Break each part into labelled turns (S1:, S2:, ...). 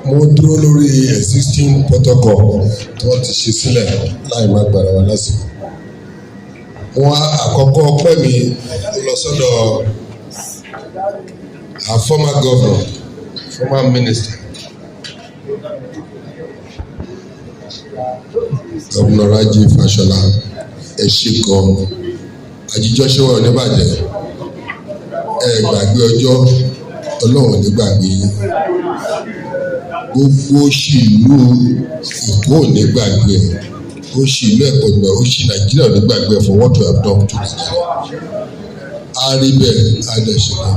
S1: mo dúró lórí existing protocol tí wọ́n ti ṣe sílẹ̀ láì má gbàrà wá lásìkò. Wọ́n àkọ́kọ́ pẹ́ mi lọ sọ́dọ̀ our former governor, former minister, Governor Raji Fashola, ẹ ṣé gan, àjíjọ́ ṣé wọn ò ní bàjẹ́, ẹ gbàgbé ọjọ́, Ọlọ́run ò ní gbàgbé yín. Gbogbo oṣù ìlú Èkó ò ní gbàgbé ẹ̀, oṣù ìlú Ẹ̀pọ̀ ìgbà, oṣù Nàìjíríà ò ní gbàgbé ẹ̀ for what you have done to Nigeria. A rí bẹ́ẹ̀, a dẹ̀ ṣe bẹ́ẹ̀.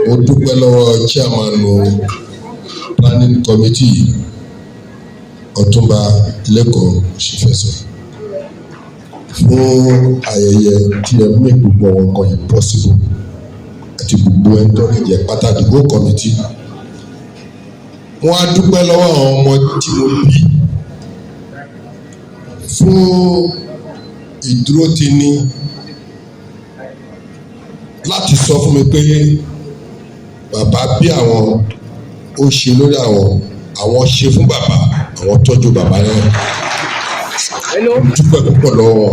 S1: Mo dúpẹ́ lọ́wọ́ chairman planning committee Ọ̀túnba Lẹ́kọ̀ọ́ Ṣífẹ̀sọ̀ fún ayẹyẹ tí ẹ mú gbogbo àwọn nǹkan yẹn possible àti gbogbo ẹ̀ tó lè jẹ́ pàtàkì go committee. Wọ́n á dúpẹ́ lọ́wọ́ àwọn ọmọ tí mo bí fún ìdúró tí ní láti sọ fún mi pé bàbá bí àwọn ó ṣe lórí àwọn ṣe fún bàbá, àwọn tọ́jú bàbá yẹn. Dúpẹ́ púpọ̀ lọ́wọ́.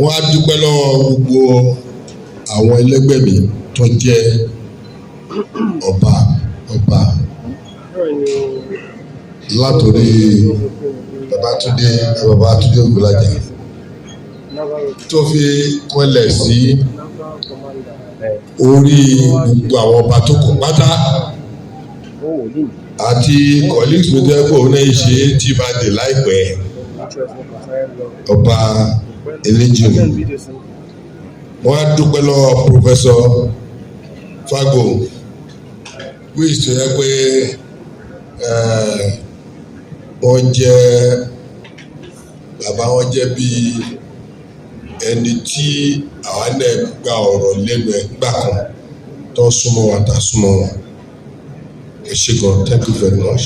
S1: Wọ́n á dúpẹ́ lọ́wọ́ gbogbo àwọn ẹlẹ́gbẹ́ mi tó jẹ́ ọba látòrí Babatunde Ògúnlájà tó fi kọ́lẹ̀ sí orí gbogbo àwọn ọba tó kù pátá àti colleagues mi tẹ́ pé òun náà ṣe tí bá dé láìpẹ́ ọba eléjìmù. Wọ́n á dúpẹ́ lọ́wọ́ Professor Fagbohun wíìs tó yẹ pé wọ́n jẹ́ bàbá wọn jẹ́ bí ẹni tí àwa náà gba ọ̀rọ̀ lẹ́nu ẹ̀ gbà kan tó súnmọ́ wa tá súnmọ́ wọn. Ẹ ṣé gan, thank you very much.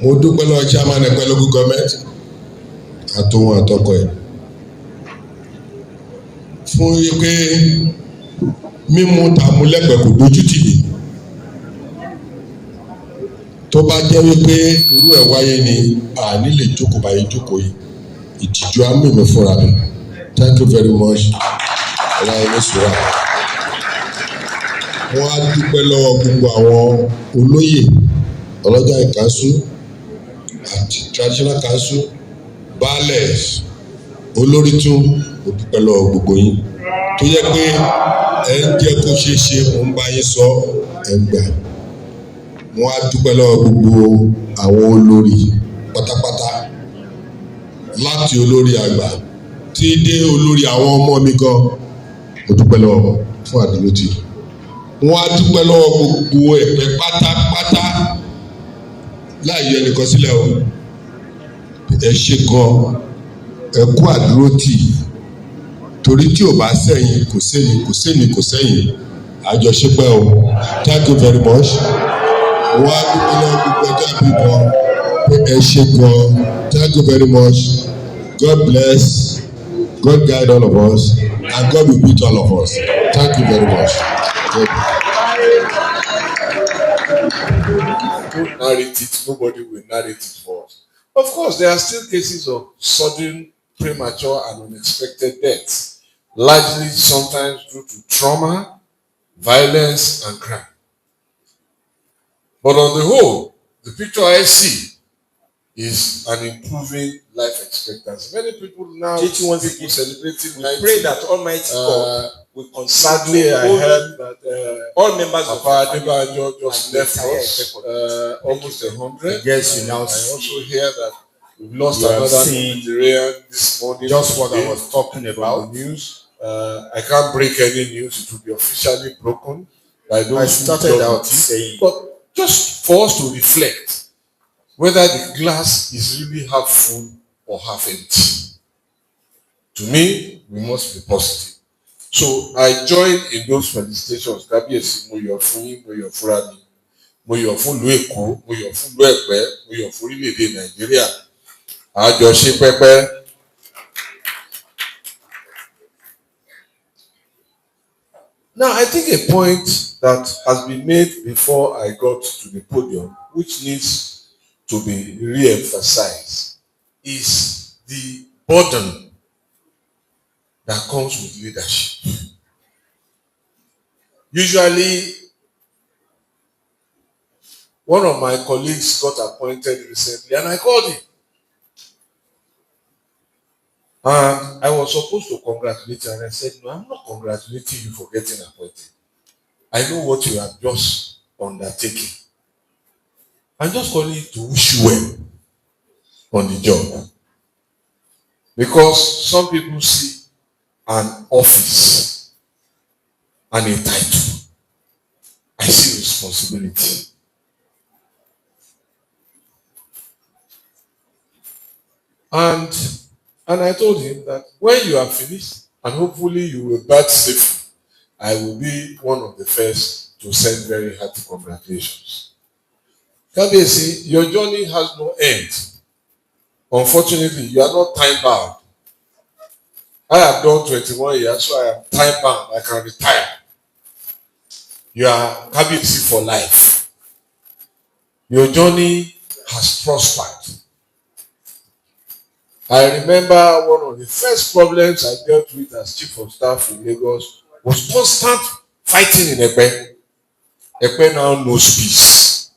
S1: Mo dúpẹ́ lọ́wọ́ chairman Epe Local Government àtòwọn àtọkọ ẹ̀ fún yí pé mímú tàmúlẹ́pẹ̀ kò dojú tì mí. Tó bá jẹ́ wípé irú ẹ̀ wáyé ni àní lè jókòó báyìí jókòó yìí, ìtìjú á mímí fúnra mi. Thank you very much. Ọláyẹmí Surah. Wọ́n á dúpẹ́ lọ́wọ́ gbogbo àwọn olóyè ọlọ́jà ìkásù àti traditional council, baálẹ̀, olórí tún, mo dúpẹ́ lọ́wọ́ gbogbo yín tó yẹ pé ẹ ń jẹ́ kó ṣeé ṣe, mo ń bá yín sọ ẹ̀ ń gbà. Wọ́n á dúpẹ́ lọ́wọ́ gbogbo àwọn olórí pátápátá láti olórí àgbà tí dé olórí àwọn ọmọ mi gan, mo dúpẹ́ lọ́wọ́ fún àdúrótì. Wọ́n á dúpẹ́ lọ́wọ́ gbogbo Ẹ̀pẹ́ pátápátá láì yọ ẹnìkan sílẹ̀ o. Ẹ ṣé gan, ẹ kú àdúrótì torí tí ò bá sẹ́yìn kò sẹ́yìn àjọṣepẹ́ o. Thank you very much. Wọ́n á dúpẹ́ lọ́wọ́ gbogbo ẹjọ́ àbíbọ̀ pé ẹ ṣé gan. Thank you very much. God bless, God guide all of us, and God will beat all of us. Thank you very much.
S2: Don't narrate it, nobody will narrate it for us. Of course, there are still cases of sudden, premature, and unexpected deaths, largely sometimes due to trauma, violence, and crime. But on the whole, the picture I see is an improving life expectancy. Many people now celebrating 90.
S3: Pray that Almighty God will
S2: sadly, I heard that
S3: all members of
S2: Papa Adebanjo just left us almost 100.
S3: Yes, you now
S2: I also hear that we've lost
S3: you
S2: another Nigerian this morning.
S3: Just what I was talking about.
S2: The news. I can't break any news. It will be officially broken by those
S3: I started out saying,
S2: but just for us to reflect whether the glass is really half full or half empty. To me, we must be positive. So I join in those felicitations. Kábíyèsí, mo yọ̀ fún yín, mo yọ̀ fúnra mi, mo yọ̀ fún ìlú Èkó, mo yọ̀ fún ìlú Ẹ̀pẹ́, mo yọ̀ fún orílẹ̀-èdè Nàìjíríà. Àjọṣe pẹ́pẹ́. Now, I think a point that has been made before I got to the podium, which needs to be re-emphasized, is the burden that comes with leadership. Usually, one of my colleagues got appointed recently, and I called him. And I was supposed to congratulate him, and I said, no, I'm not congratulating you for getting appointed. I know what you have just undertaken. I'm just calling you to wish you well on the job. Because some people see an office and a title. I see responsibility. And I told him that when you are finished, and hopefully you will bat safely, I will be one of the first to send very hearty congratulations. Kabiyesi, your journey has no end. Unfortunately, you are not time bound. I have done 21 years, so I am time bound. I can retire. You are Kabiyesi for life. Your journey has prospered. I remember one of the first problems I dealt with as chief of staff in Lagos was constant fighting in Epe. Epe now knows peace.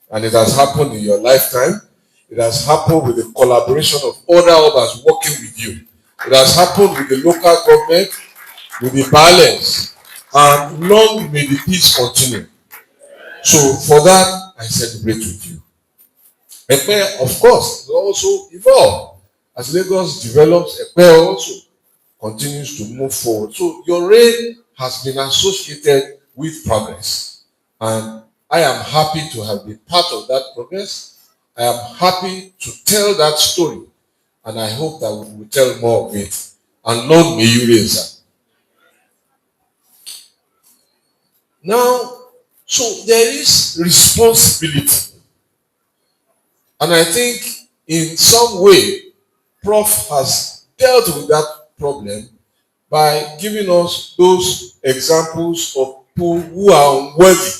S2: And it has happened in your lifetime. It has happened with the collaboration of other Obas working with you. It has happened with the local government, with the balance. And long may the peace continue. So for that, I celebrate with you. Epe, of course, will also evolve. As Lagos develops, Epe also continues to move forward. So your reign has been associated with progress. And I am happy to have been part of that progress. I am happy to tell that story. And I hope that we will tell more of it. And Lord, may you raise her. Now, so there is responsibility. And I think in some way, Prof has dealt with that problem by giving us those examples of people who are unworthy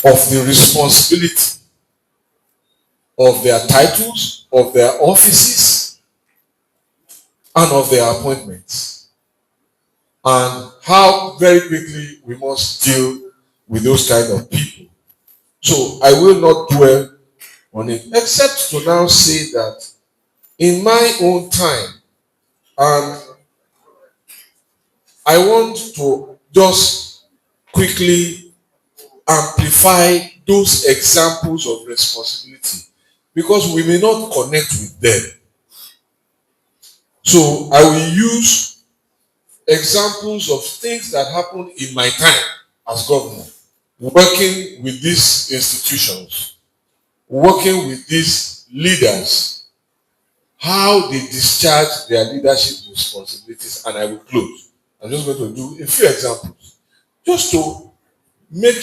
S2: of the responsibility of their titles, of their offices, and of their appointments. And how very quickly we must deal with those kind of people. So I will not dwell on it, except to now say that in my own time, and I want to just quickly amplify those examples of responsibility because we may not connect with them. So I will use examples of things that happened in my time as governor, working with these institutions, working with these leaders, how they discharge their leadership responsibilities, and I will close. I'm just going to do a few examples just to make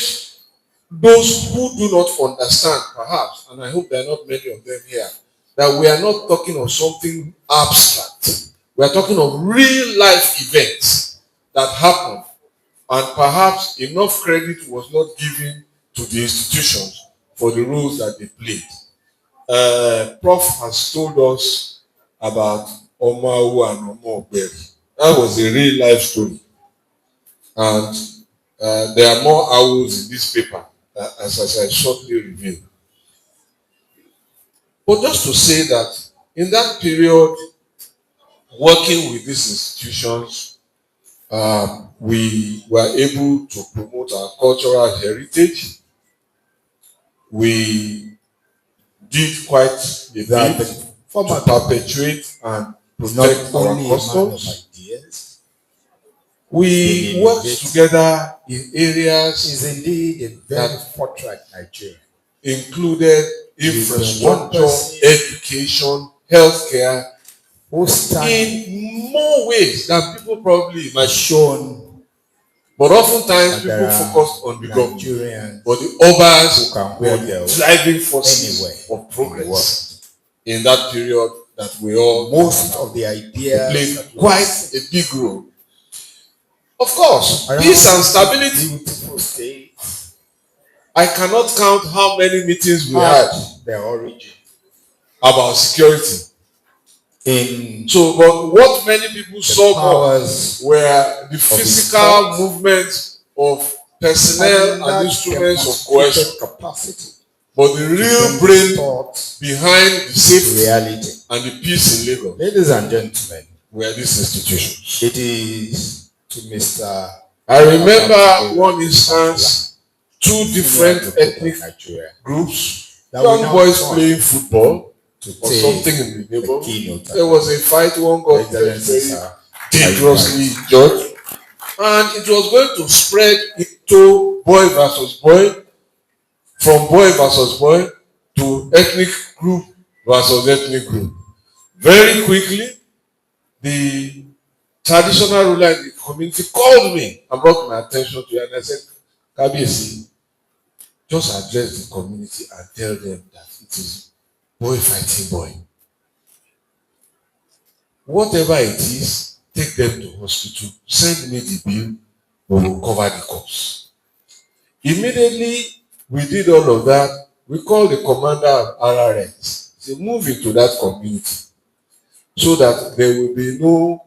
S2: those who do not understand, perhaps, and I hope there are not many of them here, that we are not talking of something abstract. We are talking of real life events that happen, and perhaps enough credit was not given to the institutions for the roles that they played. Prof has told us about Omawu and Omoberi. That was a real life story. And there are more owls in this paper, as I shortly review. But just to say that in that period, working with these institutions, we were able to promote our cultural heritage. We did quite a bit to perpetuate and protect our customs. We work together in areas
S3: is indeed a very forthright Nigeria.
S2: Included infrastructure, education, healthcare, in more ways than people probably imagine. But oftentimes people focus on the government, but the Obas were the driving forces of progress in that period that we all
S3: most of the ideas
S2: played quite a big role. Of course, peace and stability.
S3: Beautiful state.
S2: I cannot count how many meetings we had
S3: Their origin
S2: about security. So, but what many people saw more were the physical movement of personnel and instruments of coercion.
S3: Capacity.
S2: But the real brain behind the safety reality and the peace in Lagos,
S3: ladies and gentlemen,
S2: were these institutions.
S3: It is to Mr.
S2: I remember one instance, two different ethnic groups, young boys playing football or something in the neighborhood. There was a fight, one got very dangerously injured, and it was going to spread into boy versus boy, from boy versus boy to ethnic group versus ethnic group. Very quickly, the traditional ruler in the community called me and brought my attention to it, and I said, Kabiyesi, just address the community and tell them that it is boy fighting boy. Whatever it is, take them to hospital, send me the bill, we will cover the cost. Immediately, we did all of that. We called the commander of RRX to move into that community so that there will be no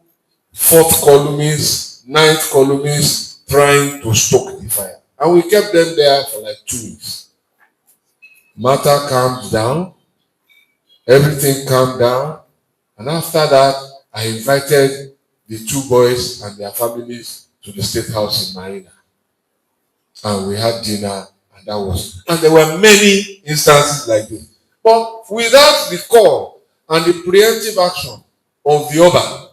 S2: fourth columnists, ninth columnists trying to stoke the fire. And we kept them there for like 2 weeks. Matter calmed down, everything calmed down, and after that, I invited the two boys and their families to the State House in Marina. And we had dinner, and that was, and there were many instances like this. But without the call and the preemptive action of the Oba,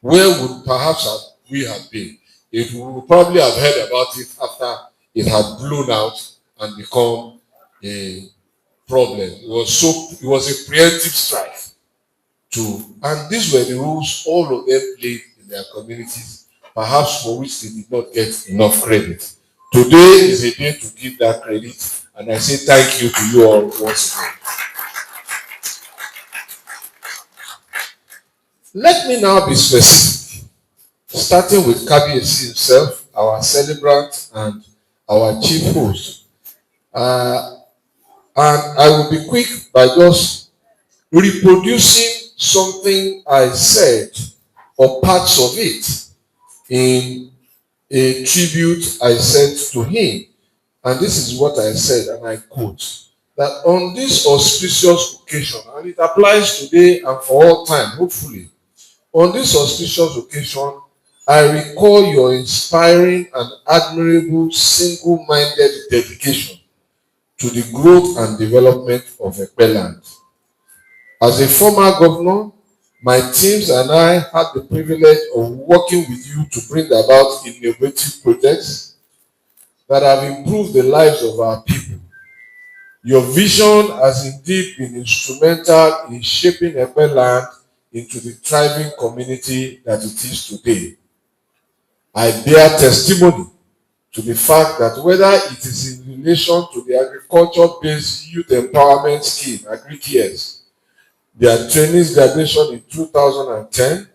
S2: where would perhaps we have been? It would probably have heard about it after it had blown out and become a problem. It was a preemptive strike and these were the rules all of them played in their communities, perhaps for which they did not get enough credit. Today is a day to give that credit, and I say thank you to you all once again. Let me now be specific, starting with Kabiyesi himself, our celebrant and our chief host. And I will be quick by just reproducing something I said or parts of it in a tribute I sent to him. And this is what I said, and I quote, that on this auspicious occasion, and it applies today and for all time, hopefully, on this auspicious occasion, I recall your inspiring and admirable single-minded dedication to the growth and development of Epe land. As a former governor, my teams and I had the privilege of working with you to bring about innovative projects that have improved the lives of our people. Your vision has indeed been instrumental in shaping Epe land into the thriving community that it is today. I bear testimony to the fact that whether it is in relation to the agriculture-based youth empowerment scheme, Agri-Cares, their trainees graduation in 2010,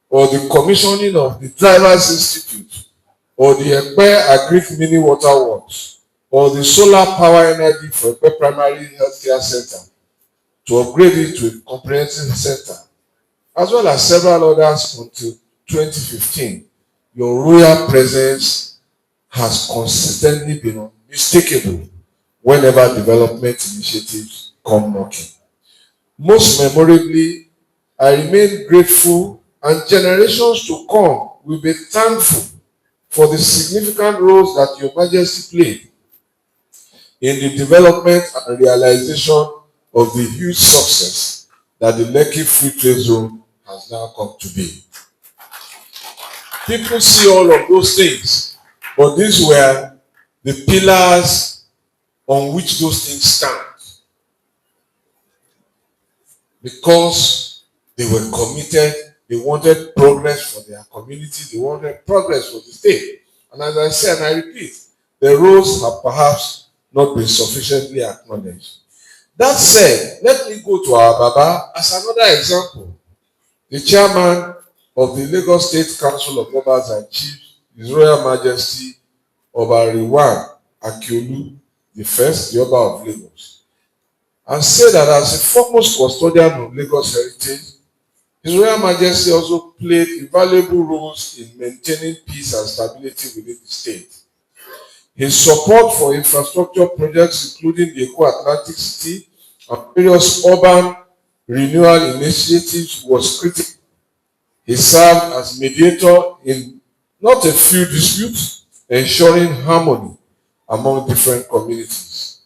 S2: or the commissioning of the Drivers Institute, or the Epe Agric Mini Water Works, or the solar power energy for Epe Primary Healthcare Center to upgrade it to a comprehensive center, as well as several others until 2015, your royal presence has consistently been unmistakable whenever development initiatives come knocking. Most memorably, I remain grateful, and generations to come will be thankful for the significant roles that Your Majesty played in the development and realization of the huge success that the Lekki Free Trade Zone has now come to be. People see all of those things, but these were the pillars on which those things stand. Because they were committed, they wanted progress for their community, they wanted progress for the state. And as I say and I repeat, the roles have perhaps not been sufficiently acknowledged. That said, let me go to our Baba as another example. The chairman of the Lagos State Council of Obas and Chiefs His Royal Majesty Olarenwaju Fagbohun the first, the Oba of Lagos, and say that as a foremost custodian of Lagos heritage, His Royal Majesty also played invaluable roles in maintaining peace and stability within the state. His support for infrastructure projects, including the Eko Atlantic City and various urban renewal initiatives, was critical. He served as mediator in not a few disputes, ensuring harmony among different communities.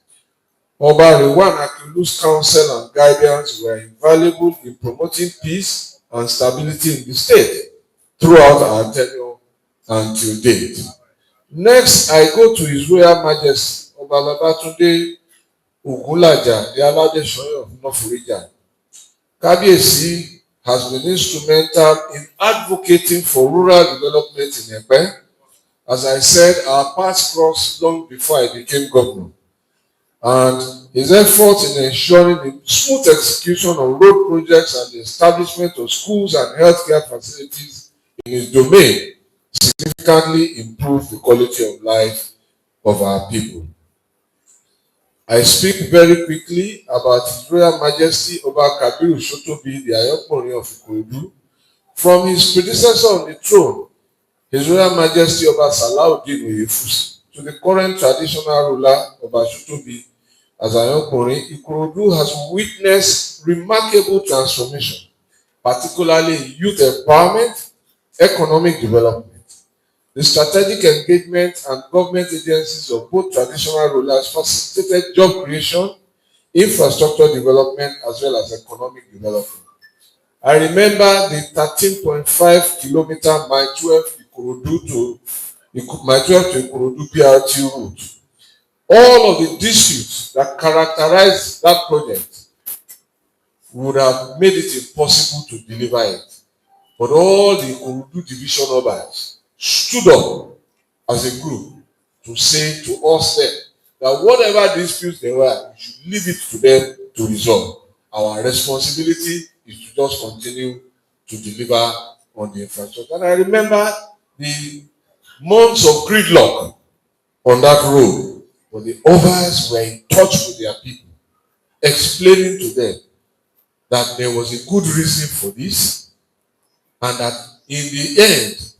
S2: Oba Animashaun Fagbohun's counsel and guidance were invaluable in promoting peace and stability in the state throughout our tenure until date. Next, I go to His Royal Majesty Oba Babatunde Raji Fashola of North Region. Kábíyèsí has been instrumental in advocating for rural development in Epe. As I said, our paths crossed long before I became governor. And his efforts in ensuring the smooth execution of road projects and the establishment of schools and healthcare facilities in his domain significantly improved the quality of life of our people. I speak very quickly about His Royal Majesty Oba Kamorudeen the Ishola of Ikorodu. From his predecessor on the throne, His Royal Majesty Oba to the current traditional ruler Oba Shotobi as Ayokore, Ikorodu has witnessed remarkable transformation, particularly in youth empowerment, economic development. The strategic engagement and government agencies of both traditional rulers facilitated job creation, infrastructure development, as well as economic development. I remember the 13.5-kilometer mile 12 to Ikorodu BRT route. All of the disputes that characterized that project would have made it impossible to deliver it. But all the Ikorodu division obas stood up as a group to say to us then that whatever disputes there were, we should leave it to them to resolve. Our responsibility is to just continue to deliver on the infrastructure. And I remember the months of gridlock on that road, but the others were in touch with their people, explaining to them that there was a good reason for this, and that in the end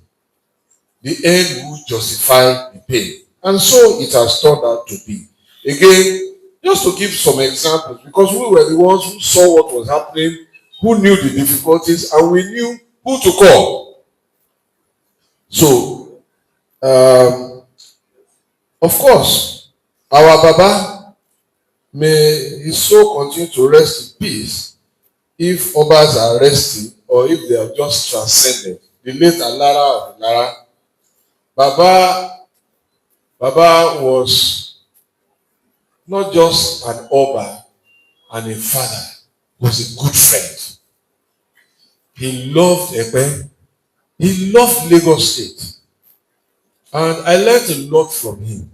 S2: will justify the pain. And so it has turned out to be. Again, just to give some examples, because we were the ones who saw what was happening, who knew the difficulties, and we knew who to call. So, of course, our Baba, may his soul continue to rest in peace if Obas are resting or if they have just transcended. The late Alara of Alara, Baba was not just an Oba and a father, he was a good friend. He loved Epe, he loved Lagos State, and I learned a lot from him.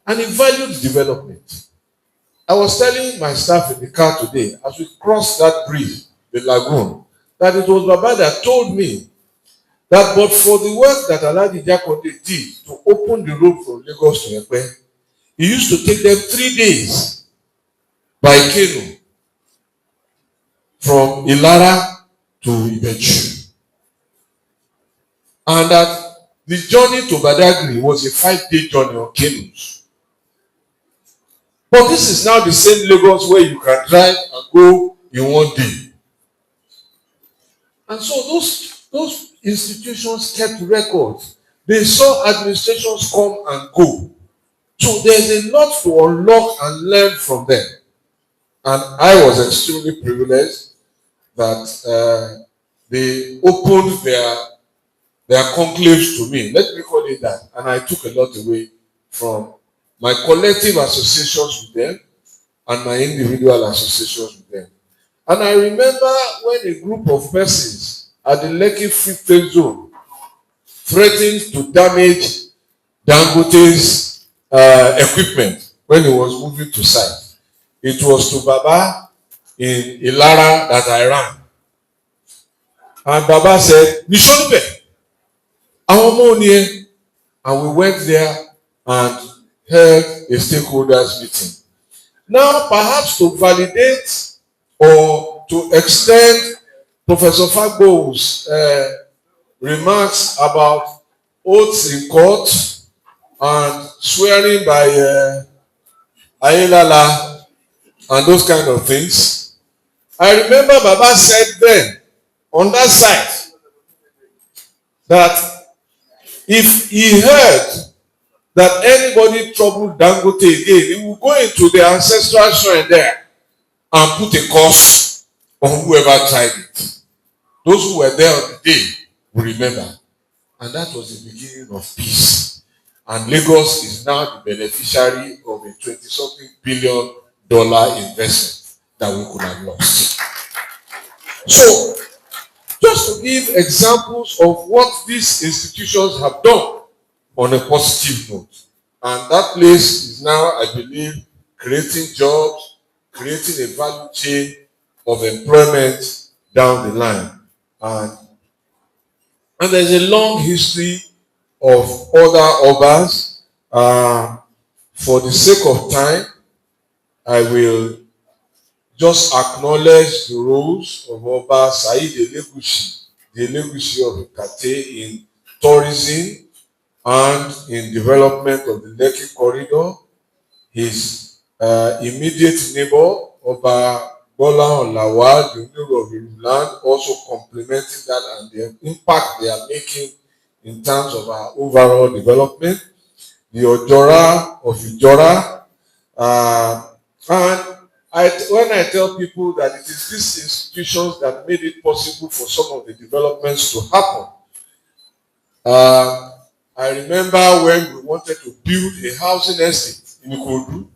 S2: And he valued development. I was telling my staff in the car today, as we crossed that bridge, the lagoon, that it was Baba that told me that but for the work that Alhaji Jakonde did to open the road from Lagos to Epe, he used to take them 3 days by canoe from Ilara to Ibeju. And that the journey to Badagry was a 5-day journey on canoes. But this is now the same Lagos where you can drive and go in 1 day. And so those institutions kept records. They saw administrations come and go. So there's a lot to unlock and learn from them. And I was extremely privileged that they opened their conclaves to me. Let me call it that. And I took a lot away from my collective associations with them and my individual associations with them. And I remember when a group of persons at the Lekki Free Trade Zone threatened to damage Dangote's equipment when he was moving to site. It was to Baba in Ilara that I ran. And Baba said, Nishonipe. Our money, and we went there and held a stakeholders meeting. Now, perhaps to validate or to extend Professor Fagbohun's remarks about oaths in court and swearing by Ayelala and those kind of things. I remember Baba said then on that side that if he heard that anybody troubled Dangote again, he will go into the ancestral shrine there and put a curse on whoever tried it. Those who were there on the day will remember. And that was the beginning of peace. And Lagos is now the beneficiary of a 20-something billion investment that we could have lost. So, just to give examples of what these institutions have done on a positive note. And that place is now, I believe, creating jobs, creating a value chain of employment down the line. And there's a long history of other Obas. For the sake of time, I will just acknowledge the roles of Oba Said Elegushi, the Elegushi of Ikate in tourism and in development of the Lekki corridor. His immediate neighbor, Oba Bola Lawal, the Oniru of Iruland, also complementing that and the impact they are making in terms of our overall development. The Ojora of Ijora. When I tell people that it is these institutions that made it possible for some of the developments to happen. I remember when we wanted to build a housing estate in Ikorodu,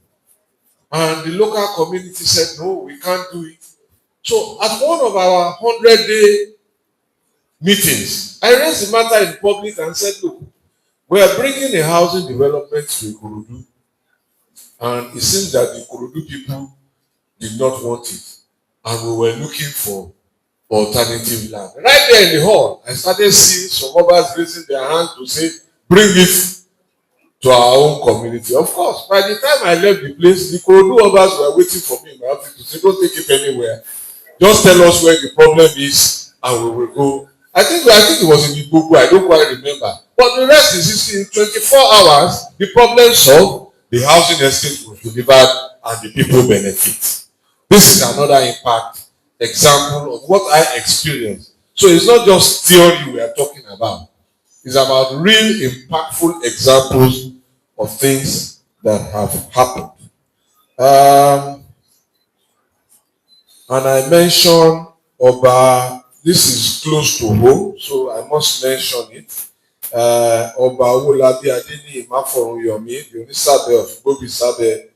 S2: and the local community said, no, we can't do it. So at one of our 100-day meetings, I raised the matter in public and said, look, we are bringing a housing development to Ikorodu, and it seems that the Ikorodu people did not want it, and we were looking for alternative land. Right there in the hall, I started seeing some others raising their hands to say, bring it to our own community. Of course, by the time I left the place, the Ikorodu others were waiting for me in my office to say, don't take it anywhere. Just tell us where the problem is, and we will go. I think it was in Igbogu, I don't quite remember. But the rest is history. In 24 hours, the problem solved, the housing estate was delivered, and the people benefit. This is another impact example of what I experienced. So it's not just theory we are talking about. It's about real impactful examples of things that have happened. And I mentioned Oba, this is close to home, so I must mention it. Oba Olabi Adeni Maforunyomi, the Onisabe of Bobi Sabe,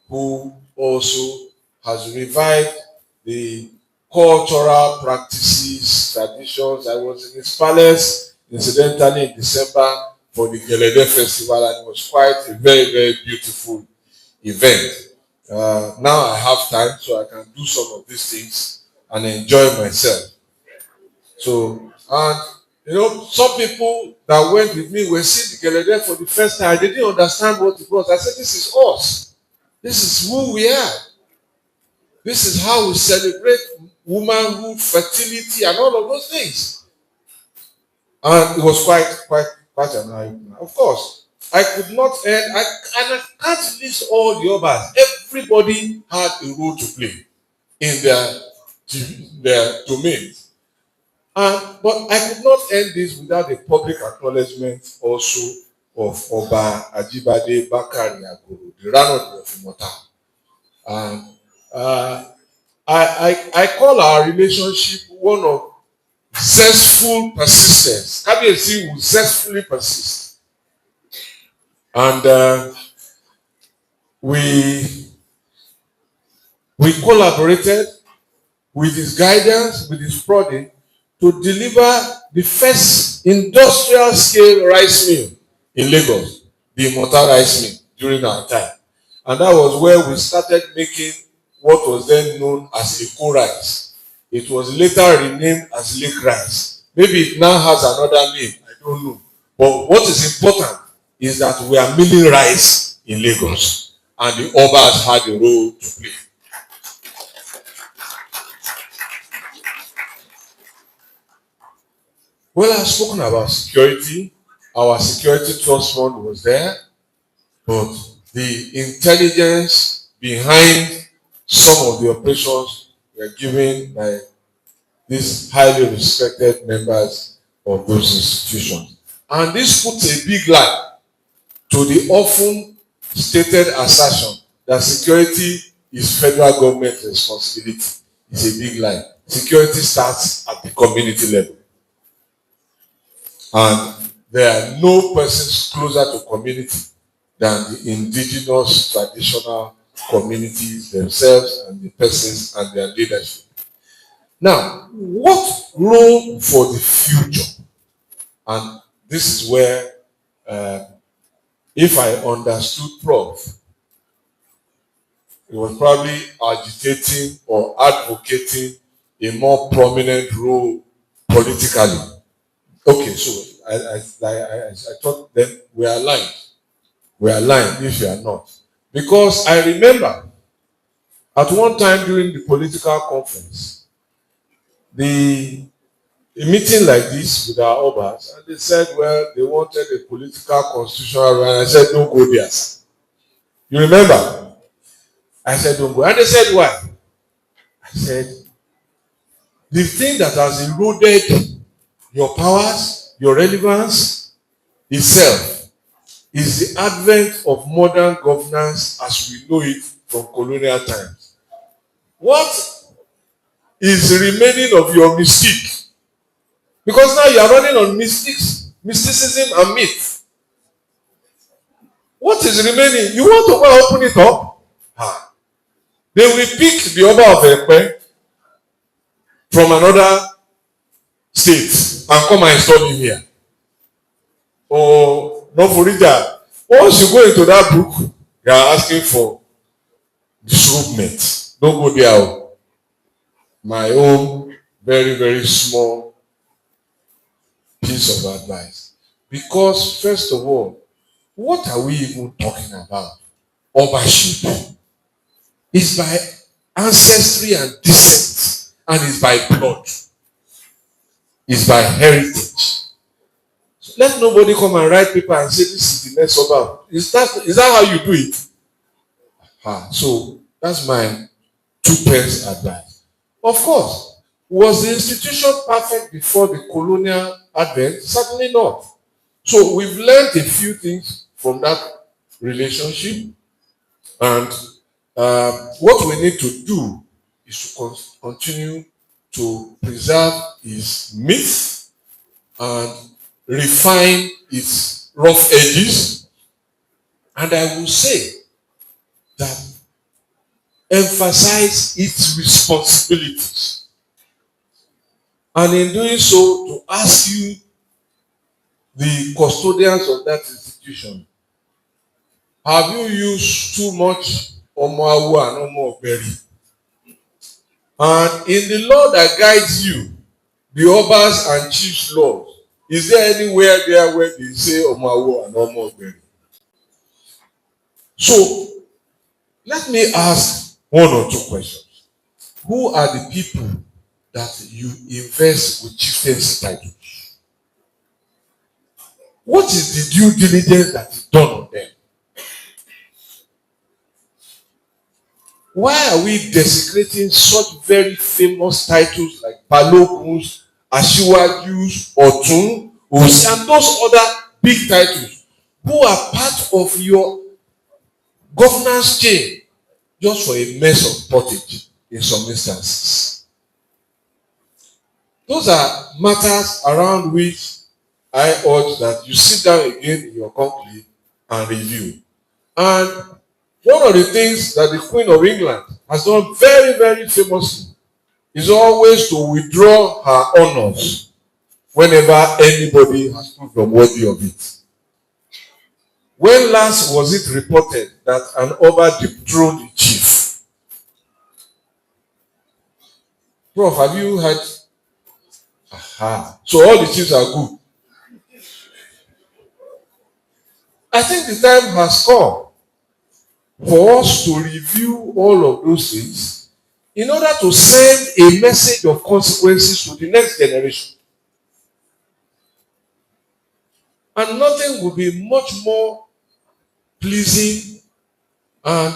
S2: who also has revived the cultural practices, traditions. I was in his palace, incidentally, in December for the Gelede Festival, and it was quite a very, very beautiful event. Now I have time, so I can do some of these things and enjoy myself. So, and some people that went with me were seeing the Gelede for the first time. They didn't understand what it was. I said, this is us. This is who we are. This is how we celebrate womanhood, fertility, and all of those things. And it was quite an eye-opener. Of course, I could not end, and I can't list all the others. Everybody had a role to play in their domains. But I could not end this without a public acknowledgement also of Oba Ajibade Bakari Agoro, the Ranodi of Imota. And I call our relationship one of zestful persistence. Kabiyesi will zestfully persist. And we collaborated with his guidance, with his prodding, to deliver the first industrial scale rice mill in Lagos, the Imota rice mill, during our time. And that was where we started making what was then known as Eco rice. It was later renamed as Lake rice. Maybe it now has another name, I don't know. But what is important is that we are milling rice in Lagos, and the Oba has had a role to play. Well, I've spoken about security. Our security trust fund was there, but the intelligence behind some of the operations were given by these highly respected members of those institutions. And this puts a big lie to the often stated assertion that security is federal government responsibility. It's a big lie. Security starts at the community level. And there are no persons closer to community than the indigenous traditional communities themselves and the persons and their leadership. Now, what role for the future? And this is where, if I understood Prof, he was probably agitating or advocating a more prominent role politically. Okay, so I thought then we are aligned. We are aligned if you are not. Because I remember at one time during the political conference, a meeting like this with our Obas, and they said, well, they wanted a political constitutional right. I said, don't go there. You remember? I said, don't go. And they said, why? I said, the thing that has eroded your powers, your relevance itself, is the advent of modern governance as we know it from colonial times. What is remaining of your mystique? Because now you are running on mysticism and myth. What is remaining? You want to go open it up? They will pick the Oba of Epe from another state and come and install him here. Or no Forija. Once you go into that book, they are asking for disrobement. Don't go there. My own very, very small piece of advice. Because first of all, what are we even talking about? Obaship is by ancestry and descent, and is by blood, is by heritage. So let nobody come and write paper and say this is the next Oba. Is that how you do it? So that's my 2 pence advice. Of course, was the institution perfect before the colonial advent? Certainly not. So we've learned a few things from that relationship, and what we need to do is to continue to preserve its myth and refine its rough edges. And I will say that emphasize its responsibilities. And in doing so, to ask you, the custodians of that institution, have you used too much Omoawu and Omoberi? And in the law that guides you, the Obas and Chiefs laws, is there anywhere there where they say Omoawu and Omoberi? So, let me ask 1 or 2 questions. Who are the people that you invest with chieftaincy titles? What is the due diligence that is done on them? Why are we desecrating such very famous titles like Baloguns, Asiwajus, Otun, Osi, and those other big titles who are part of your governance chain just for a mess of pottage in some instances? Those are matters around which I urge that you sit down again in your conclave and review. And one of the things that the Queen of England has done very, very famously is always to withdraw her honors whenever anybody has proved unworthy of it. When last was it reported that an Oba dethroned the chief? Prof, have you heard? So all the chiefs are good. I think the time has come for us to review all of those things in order to send a message of consequences to the next generation. And nothing will be much more pleasing and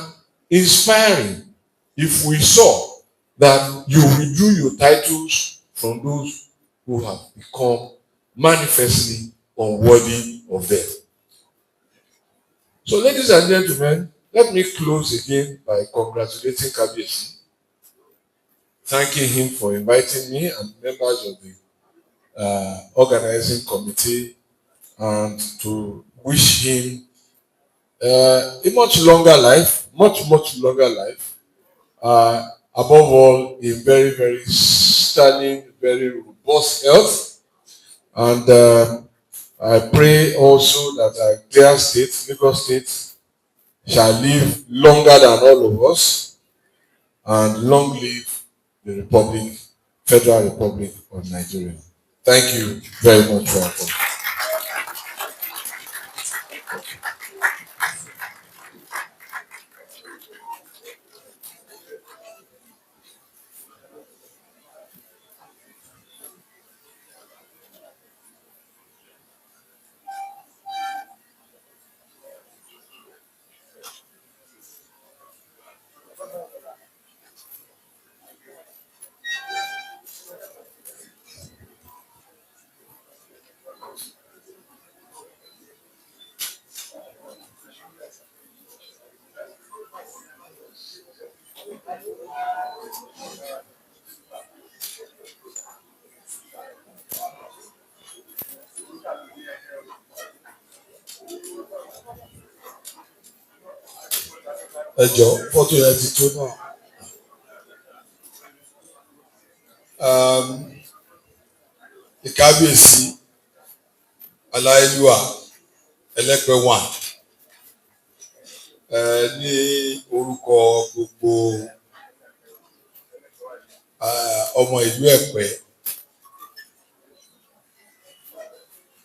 S2: inspiring if we saw that you withdrew your titles from those who have become manifestly unworthy of them. So, ladies and gentlemen, let me close again by congratulating Kabiyesi, thanking him for inviting me and members of the organizing committee, and to wish him a much longer life, much longer life. Above all, in very, very stunning, very robust health. And I pray also that our dear state, Lagos State, shall live longer than all of us, and long live the Republic, Federal Republic of Nigeria. Thank you very much for your attention. Ẹ jọ̀ọ́ fọ́tò yẹn ti tó náà. Ìkábíyèsí Aláyélúwà Ẹlẹ́pẹ̀ 1 ní orúkọ gbogbo ọmọ ìlú Ẹ̀pẹ́,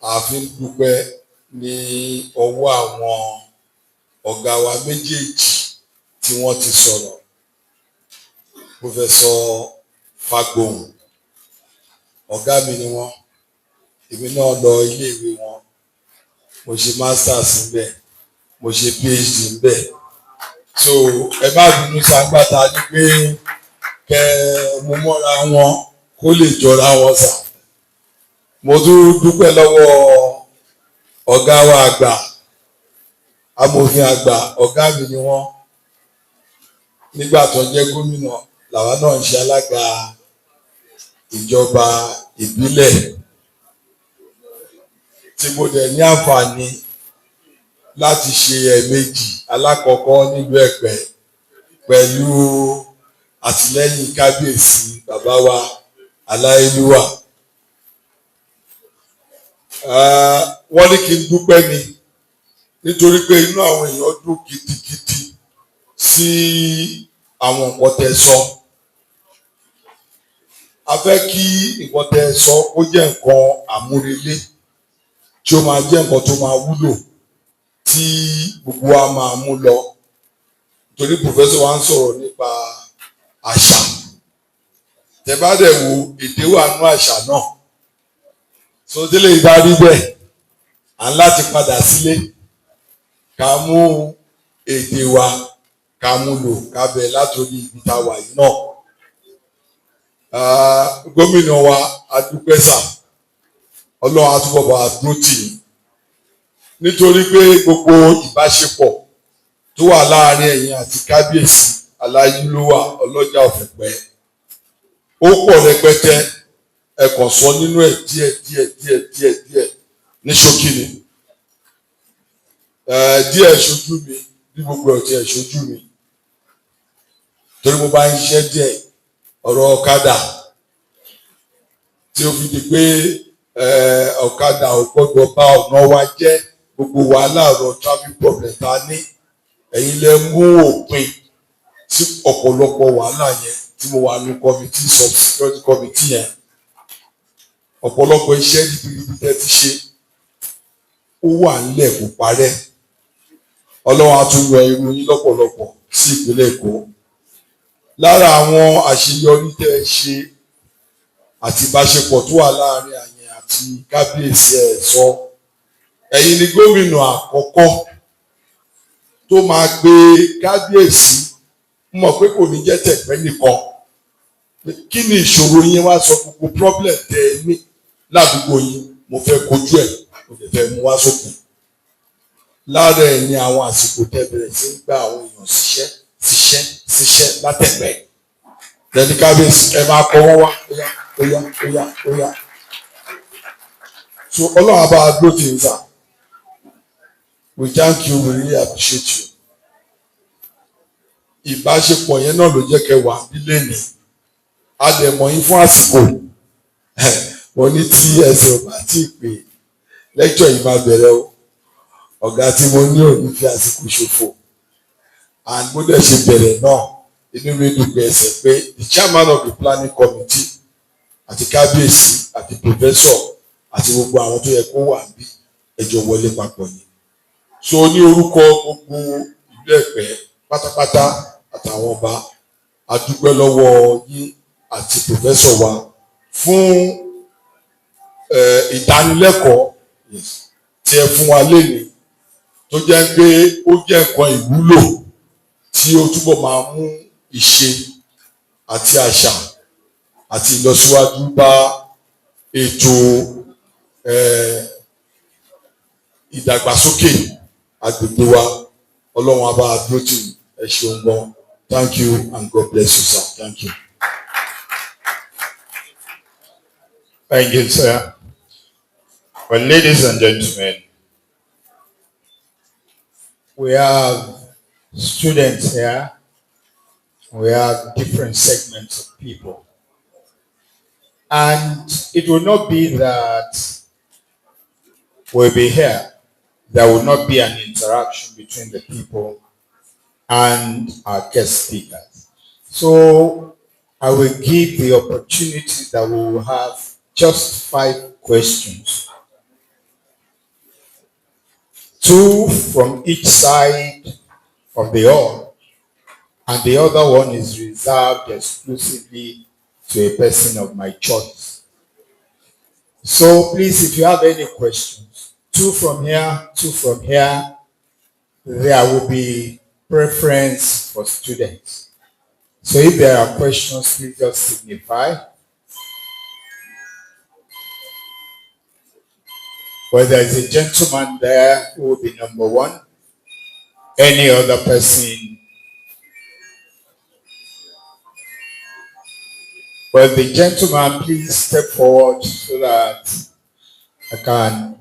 S2: a fi ń dúpẹ́ ní ọwọ́ àwọn ọ̀gá wa méjèèjì tí wọ́n ti sọ̀rọ̀, Prof. Fagbohun, ọ̀gá mi ni wọ́n, èmi náà lọ iléèwé wọn, mo ṣe masters níbẹ̀, mo ṣe PhD níbẹ̀. So ẹ má bínú sàgbàtà ní pé kẹ mo mọ́ra wọn kó lè jọra wọn sà. Mo tún dúpẹ́ lọ́wọ́ ọ̀gá wa àgbà, amòfin àgbà, ọ̀gá mi ni wọ́n. Nígbà tó jẹ́ gómìnà làwa náà ń ṣe alága ìjọba ìbílẹ̀, tí mo dẹ̀ ní àǹfààní láti ṣe ẹ̀ẹ̀mejì, alákọ̀ọ́kọ́ nílùú Ẹ̀pẹ́ pẹ̀lú àtìlẹ́yìn kábíyèsí bàbá wa Aláyélúwà. Wọ́n ní kí n dúpẹ́ ni nítorí pé inú àwọn èèyàn dùn gidigidi sí àwọn nǹkan tẹ́ sọ. A fẹ́ kí nǹkan tẹ́ sọ ó jẹ́ nǹkan àmúrelé, tí ó máa jẹ́ nǹkan tó máa wúlò, tí gbogbo wa máa mú lọ. Torí pòfẹ́sọ̀ wa ń sọ̀rọ̀ nípa àṣà. Tẹ́ bá dẹ̀ wo èdè wà nínú àṣà náà. So délé ìbá rí bẹ́ẹ̀, à ń láti padà sílé, ká mú èdè wa, ká mú lò, ká bẹ̀ látòrí ibi tá a wà yìí náà. Gómìnà wa adúpẹ́sà, Ọlọ́run á túbọ̀ bá dúró tì í. Nítorí pé gbogbo ìbáṣepọ̀ tó wà láàárín ẹ̀yin àti kábíyèsí Aláyélúwà ọlọ́jà ọ̀fẹ̀pẹ́ ó pọ̀ rẹpẹtẹ, ẹ kàn sọ nínú ẹ̀ díẹ̀ ní ṣókí ni. Díẹ̀ ṣojú mi bí gbogbo ẹ̀ tí ẹ̀ ṣojú mi, torí mo bá ń ṣiṣẹ́ díẹ̀ ọ̀rọ̀ ọ̀kadà tí ó fi di pé ọ̀kadà ò gbọ́dọ̀ bá ọ̀nà wa jẹ́, gbogbo wàhálà ọ̀rọ̀ traffic problem ta ní, ẹ̀yin lẹ mú òpin sí ọ̀pọ̀lọpọ̀ wàhálà yẹn tí mo wà ní committee sub-security committee yẹn. Ọ̀pọ̀lọpọ̀ iṣẹ́ ribiribi tẹ́ ti ṣe ó wà nílẹ̀ kò parẹ́, Ọlọ́run á tún yọ irú yín lọ́pọ̀lọpọ̀ sí ìpínlẹ̀ Èkó. Lára àwọn àṣeyọrí tẹ́ ẹ ṣe àti ìbáṣepọ̀ tó wà láàrin àyìn àti kábíyèsí ẹ̀ sọ, ẹ̀yin ni gómìnà àkọ́kọ́ tó máa gbé kábíyèsí, mọ̀ pé kò ní jẹ́ tẹ̀pẹ́ nìkan. Kí ni ìṣòro yín, wá sọ gbogbo problem tẹ́ ẹ ní ládùúgbò yín, mo fẹ́ kojú ẹ̀, mo lè fẹ́ mú wá sókè. Lára ẹ̀ ni àwọn àsìkò tẹ́ bẹ̀rẹ̀ sí ń gba àwọn èèyàn síṣẹ́ látẹ̀pẹ́. Lẹ́ni kábíyèsí ẹ máa kọ́ wọ́n wá, óyá. So Ọlọ́run á bá a dúró tì í sà. We thank you, we really appreciate you. Ìbáṣepọ̀ yẹn náà ló jẹ́ kẹ́ wà nílé ní. A dẹ̀ mọ̀ yín fún àsìkò. Wọ́n ní tí ẹsẹ̀ ò bá tí ì pè lẹ́kṣọ̀ yìí máa bẹ̀rẹ̀ o. Ọ̀gá tí mo ní òní fi àsìkò ṣòfò. And bó dẹ̀ ṣe bẹ̀rẹ̀ náà, inú mi dùn pé ẹsẹ̀ pé the chairman of the planning committee àti kábíyèsí àti professor àti gbogbo àwọn tó yẹ kó wà bí ẹjọ́ wọlé papọ̀ ni. So ní orúkọ gbogbo ìlú Ẹ̀pẹ́ pátápátá àtàwọn ọba, a dúpẹ́ lọ́wọ́ yín àti professor wa fún ìdánilẹ́kọ̀ọ́ tí ẹ fún wa lénìí, tó jẹ́ pé ó jẹ́ nǹkan ìwúlò tí ó túbọ̀ máa mú ìṣe àti àṣà àti ìlọsíwájú bá ètò ìdàgbàsókè agbègbè wa. Ọlọ́run á bá a dúró tì í. Ẹ ṣeun gan. Thank you and God bless you, sir. Thank you.
S3: Thank you, sir. Well, ladies and gentlemen, we have students here. We have different segments of people. And it will not be that we'll be here. There will not be an interaction between the people and our guest speakers. So I will give the opportunity that we will have just 5 questions. 2 from each side of the hall, and the other one is reserved exclusively to a person of my choice. So please, if you have any questions, 2 from here, 2 from here, there will be preference for students. So if there are questions, please just signify. Well, there is a gentleman there who will be number 1. Any other person? Well, the gentleman, please step forward so that I can.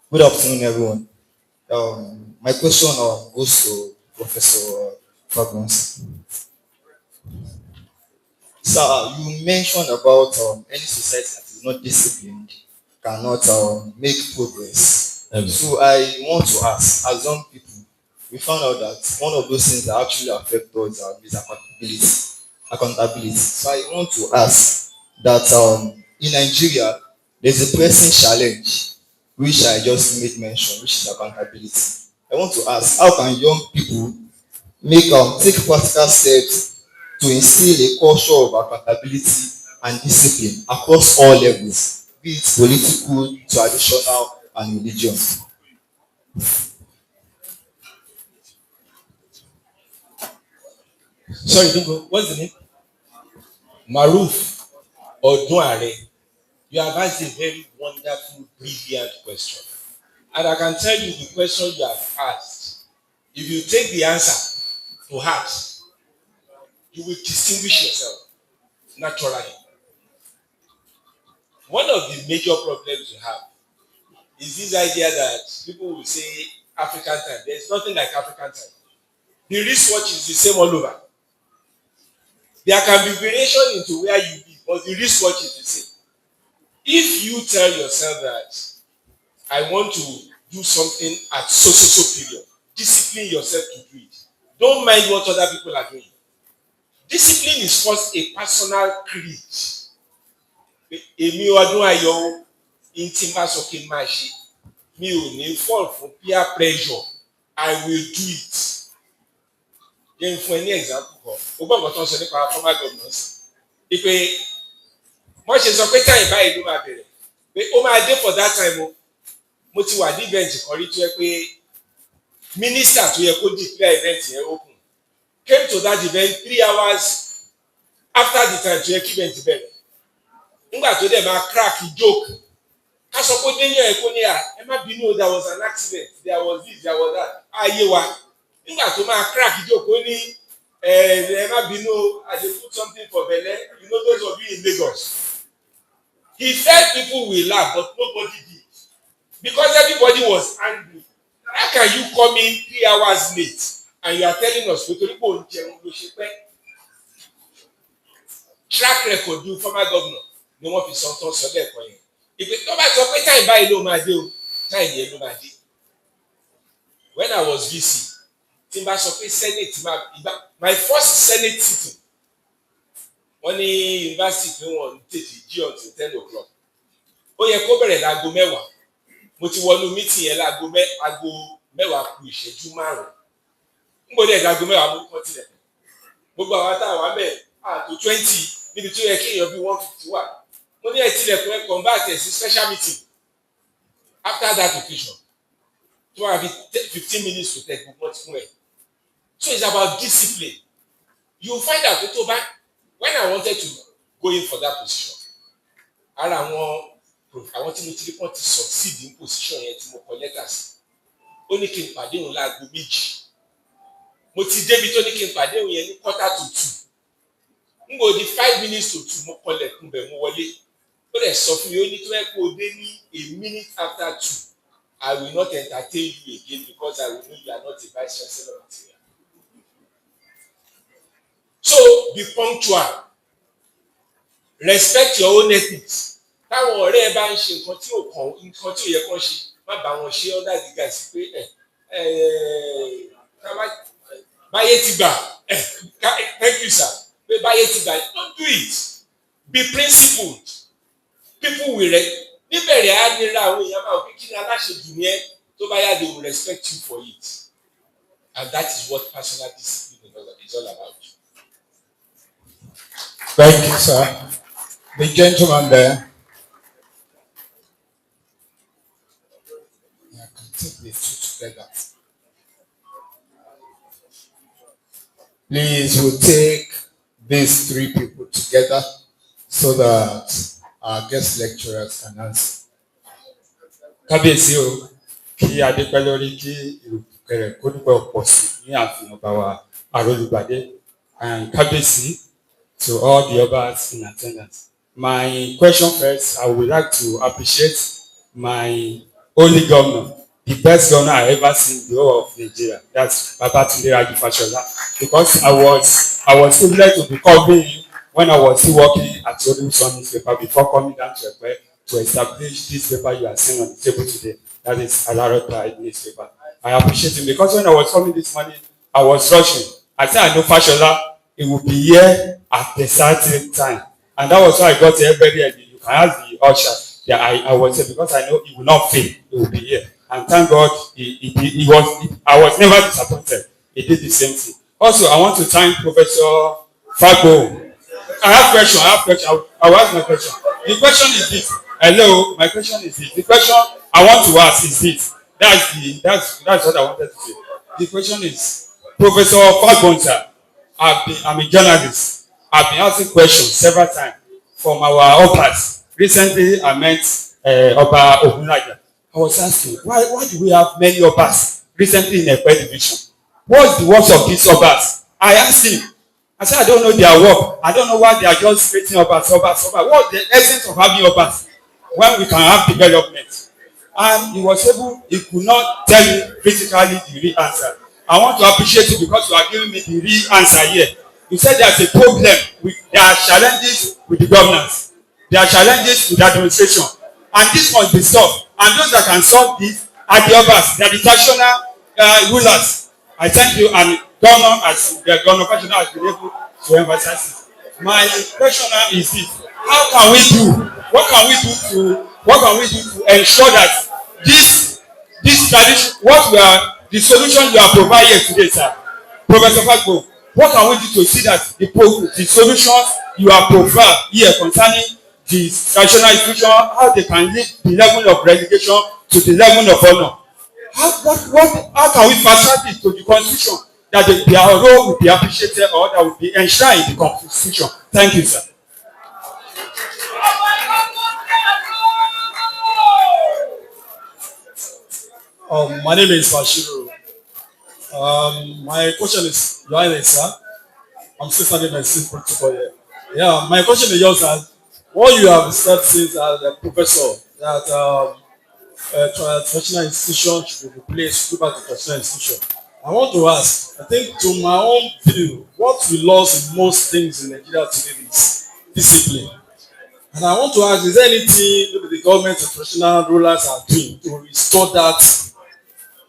S4: Good afternoon, everyone. My question goes to Professor Fagbohun. Sir, you mentioned about any society that is not disciplined cannot make progress. So I want to ask, as young people, we found out that one of those things that actually affect us is accountability. So I want to ask that in Nigeria, there's a pressing challenge which I just made mention, which is accountability. I want to ask, how can young people take practical steps to instill a culture of accountability and discipline across all levels, be it political, traditional, and religious?
S5: Sorry, don't go. What's the name? Maruf Oduare. You have asked a very wonderful, brilliant question. And I can tell you the question you have asked. If you take the answer to heart, you will distinguish yourself naturally. One of the major problems you have is this idea that people will say African time. There's nothing like African time. The wristwatch is the same all over. There can be variation into where you live, but the wristwatch is the same. If you tell yourself that I want to do something at so period, discipline yourself to do it. Don't mind what other people are doing. Discipline is first a personal creed. Èmi ọdún ayọ̀ in tí n bá sọ kí n máa ṣe, mi ò ní fall fún peer pressure. I will do it. Yẹn fún ẹ ní example kan. O gbọ́ nǹkan tó ń sọ nípa former governors. Ìpè wọ́n ṣe sọ pé time báyìí ló máa bẹ̀rẹ̀. Pé ó máa dé for that time o. Mo ti wà ní event kan rí tó yẹ pé minister tó yẹ kó declare event yẹn open came to that event 3 hours after the time tó yẹ kí event bẹ̀rẹ̀. Nígbà tó dẹ̀ máa crack joke ká sọ pé déyìn ẹ̀ kó ní ẹ má bínú there was an accident, there was this, there was that, ayé wa. Nígbà tó máa crack joke ó ní ẹ má bínú I dey put something for belle, you know those of you in Lagos. He felt people will laugh but nobody did because everybody was angry. How can you come in 3 hours late and you are telling us pé torí pé òun jẹun ló ṣe pẹ́? Track record du former governor ni wọ́n fi sọ tán sọ lẹ́ẹ̀kan yẹn. Ìpè tó bá sọ pé time báyìí ló máa dé o, time yẹn ló máa dé. When I was VC, tí n bá sọ pé senate my first senate sitting wọ́n ní university pé wọ́n tètè jí until 10 o'clock. Ó yẹ kó bẹ̀rẹ̀ láago 10. Mo ti wọnú meeting yẹn láago 10 kù ìṣẹ́jú 5. N gbọ́dọ̀ láago 10 mo kọ́ tilẹ̀. Gbogbo àwọn táwọn abẹ́ àtò 20 níbi tó yẹ kí èèyàn bí 150 wà. Mo ní ẹ tilẹ̀kùn ẹ convert ẹ sí special meeting after that occasion. To have 15 minutes to take gbogbo ti fún ẹ. So it's about discipline. You find out pé tó bá when I wanted to go in for that position, ara àwọn tí mo ti rí pọ́n ti succeed in position yẹn tí mo kọ letter sí. Ó ní kí n pàdé òun láago 2. Mo ti débi tó ní kí n pàdé òun yẹn ní 1:45. N kò di 5 minutes to 2 mo kọlẹ̀kùn bẹ̀ mo wọlé. Ó dẹ̀ sọ fún mi ó ní tó yẹ kó o dé ní a minute after 2. I will not entertain you again because I will know you are not a Vice-Chancellor material. So be punctual. Respect your own ethics. Táwọn ọ̀rẹ́ ẹ bá ń ṣe nǹkan tí ò yẹ kán ṣe, má bá wọn ṣe under the guise pé báyé ti gbà thank you sir pé báyé ti gbà don't do it. Be principled. People will níbẹ̀rẹ̀ á nira àwọn èèyàn máa fi kí ni aláṣejù ní ẹ tó bá yá they will respect you for it. And that is what personal discipline is all about.
S3: Thank you, sir. The gentleman there. I can take the two together. Please, we'll take these 3 people together so that our guest lecturers can answer.
S6: Kábíyèsí o, kí adépẹ́ lórí kí ìrùkẹ̀rẹ̀ kó dúpẹ́ pọ̀ sí ní àfihàn bá wa àrólùgbàdé. And kábíyèsí to all the others in attendance. My question first, I would like to appreciate my only governor, the best governor I ever seen in the whole of Nigeria. That's Babatunde Raji Fashola. Because I was privileged to be covering him when I was still working at Oduson newspaper before coming down to Epe to establish this paper you are seeing on the table today. That is Alarota newspaper. I appreciate him because when I was coming this morning, I was rushing. I said I know Fashola, he will be here at a certain time. And that was why I got here very early. You can ask the usher. Yeah, I was here because I know he will not fail. He will be here. And thank God, I was never disappointed. He did the same thing. Also, I want to thank Professor Fagbohun. I have question. I will ask my question. The question is this. Hello, my question is this. The question I want to ask is this. That's what I wanted to say. The question is, Professor Fagbohun, sir, I'm a journalist. I've been asking questions several times from our Obas. Recently, I met Oba Ogunlaja. I was asking, why do we have many Obas recently in Epe division? What's the work of these Obas? I asked him. I said, I don't know their work. I don't know why they are just creating Obas. What's the essence of having Obas when we can have development? And he could not tell me critically the real answer. I want to appreciate you because you are giving me the real answer here. You said there's a problem. There are challenges with the governance. There are challenges with the administration. and this must be solved. And those that can solve this are the Obas, they are the traditional rulers. I thank you, and Governor, as the Governor Fashola has been able to emphasize it. My question now is this: how can we do? What can we do to ensure that this tradition, the solution you are providing today, sir, Professor Fagbohun, what can we do to see that the solutions you are providing here concerning the traditional institution, how they can lift the level of relegation to the level of honor? How can we fast track it to the constitution that their role will be appreciated or that will be enshrined in the constitution? Thank you, sir.
S7: My name is Fashola. My question is, Your Highness, sir. I'm still standing my seat protocol here. Yeah, my question is yours, sir. What you have said since as a professor that traditional institution should be replaced with a traditional institution. I want to ask, I think to my own view, what we lost in most things in Nigeria today is discipline. And I want to ask, is there anything that the government and traditional rulers are doing to restore that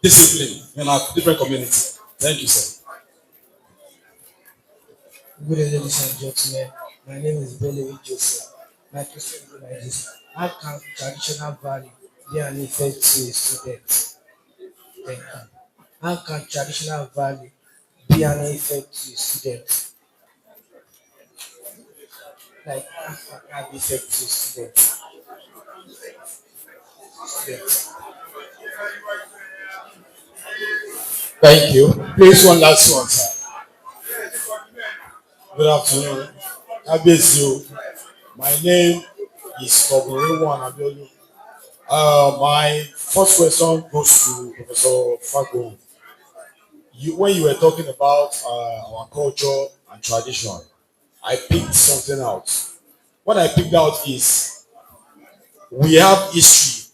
S7: discipline in our different communities? Thank you, sir.
S8: Good evening, ladies and gentlemen. My name is Bellery Joseph. My question is like this: how can traditional value be an effect to a student? Thank you. How can traditional value be an effect to a student? Like, how can it have effect to a student?
S3: Thank you. Please, one last one, sir. Good afternoon. Abesio. My name is Olarenwaju Fagbohun. My first question goes to Professor Fagbohun. When you were talking about our culture and tradition, I picked something out. What I picked out is we have history